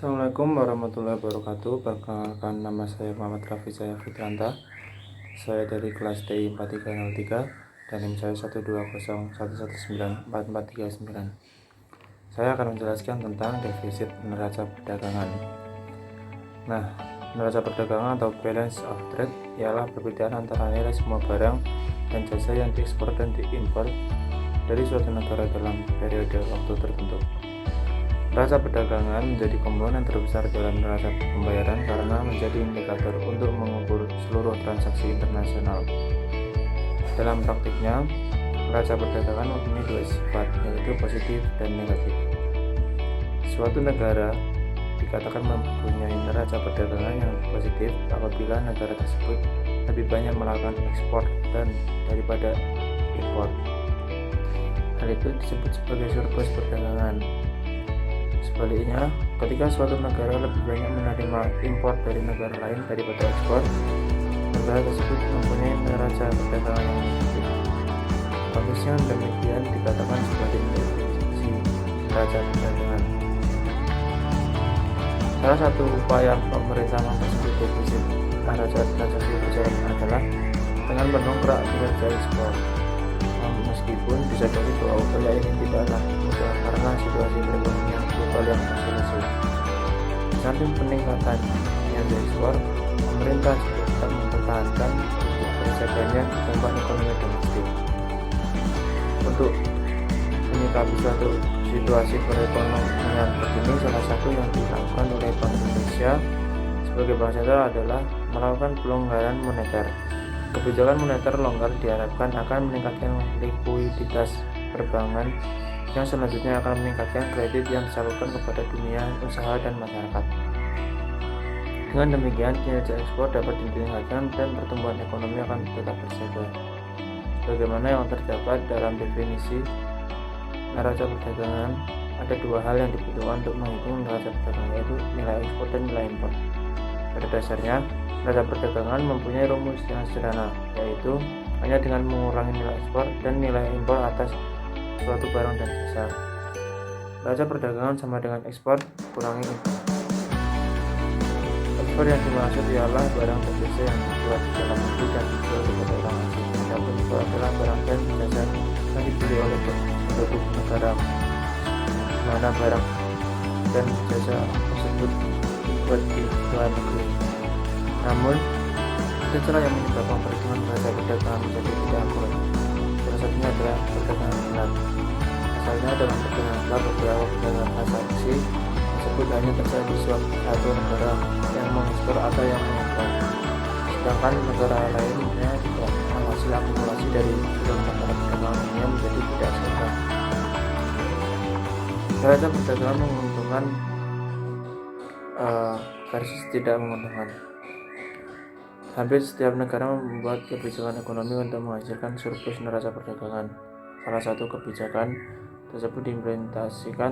Assalamualaikum warahmatullahi wabarakatuh. Perkenalkan, nama saya Muhammad Rafi Jaya Fitranta. Saya dari kelas TI 4303 dan NIM saya 12011944339. Saya akan menjelaskan tentang defisit neraca perdagangan. Nah, neraca perdagangan atau balance of trade ialah perbedaan antara nilai semua barang dan jasa yang diekspor dan diimpor dari suatu negara dalam periode waktu tertentu. Neraca perdagangan menjadi komponen terbesar dalam neraca pembayaran karena menjadi indikator untuk mengukur seluruh transaksi internasional. Dalam praktiknya, neraca perdagangan mempunyai dua sifat, yaitu positif dan negatif. Suatu negara dikatakan mempunyai neraca perdagangan yang positif apabila negara tersebut lebih banyak melakukan ekspor daripada impor. Hal itu disebut sebagai surplus perdagangan. Sebaliknya, ketika suatu negara lebih banyak menerima impor dari negara lain daripada ekspor, negara tersebut mempunyai neraca perdagangan yang negatif. Kondisi yang demikian dikatakan sebagai definisi neraca perdagangan. Salah satu upaya pemerintah mempersulit defisit neraca transaksi berjalan adalah dengan mendongkrak kinerja ekspor. Meskipun disadari bahwa upaya ini tidaklah mudah karena situasi perekonomian global yang masih lesu. Di samping peningkatan kinerja ekspor, pemerintah juga tetap mempertahankan untuk terjaganya dampak ekonomi domestik. Untuk menyikapi suatu situasi perekonomian begini, salah satu yang dilakukan oleh Bank Indonesia sebagai bank sentral adalah melakukan pelonggaran moneter. Kebijakan moneter longgar diharapkan akan meningkatkan likuiditas perbankan yang selanjutnya akan meningkatkan kredit yang disalurkan kepada dunia usaha dan masyarakat. Dengan demikian, kinerja ekspor dapat ditingkatkan dan pertumbuhan ekonomi akan tetap terjaga. Sebagaimana yang terdapat dalam definisi neraca perdagangan, ada dua hal yang dibutuhkan untuk menghitung neraca perdagangan, yaitu nilai ekspor dan nilai impor. Pada dasarnya, neraca perdagangan mempunyai rumus yang sederhana, yaitu hanya dengan mengurangi nilai ekspor dan nilai impor atas suatu barang dan jasa. Neraca perdagangan sama dengan ekspor kurangi impor. Ekspor yang dimaksud ialah barang dan jasa yang dibuat di dalam negeri dan dijual kepada orang asing. Adapun impor adalah barang dan jasa yang dibeli oleh penduduk negara, di mana barang dan jasa tersebut dibuat di luar negeri. Namun, ada celah yang menyebabkan perhitungan neraca perdagangan menjadi tidak akurat. Salah satunya adalah perdagangan gelap. Asalnya dalam perdagangan gelap, beberapa perdagangan transaksi tersebut hanya terjadi di suatu negara yang mengekspor atau yang mengimpor, sedangkan negara lainnya tidak menghasil akumulasi dari seluruh antara perdagangan dunia menjadi tidak seimbang. Neraca perdagangan menguntungkan versus tidak menguntungkan. Hampir setiap negara membuat kebijakan ekonomi untuk menghasilkan surplus neraca perdagangan. Salah satu kebijakan tersebut diimplementasikan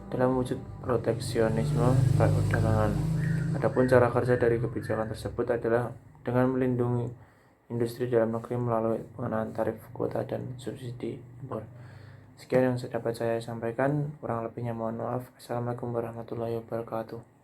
dalam wujud proteksionisme perdagangan. Adapun cara kerja dari kebijakan tersebut adalah dengan melindungi industri dalam negeri melalui pengenaan tarif, kuota, dan subsidi impor. Sekian yang dapat saya sampaikan, kurang lebihnya mohon maaf. Assalamualaikum warahmatullahi wabarakatuh.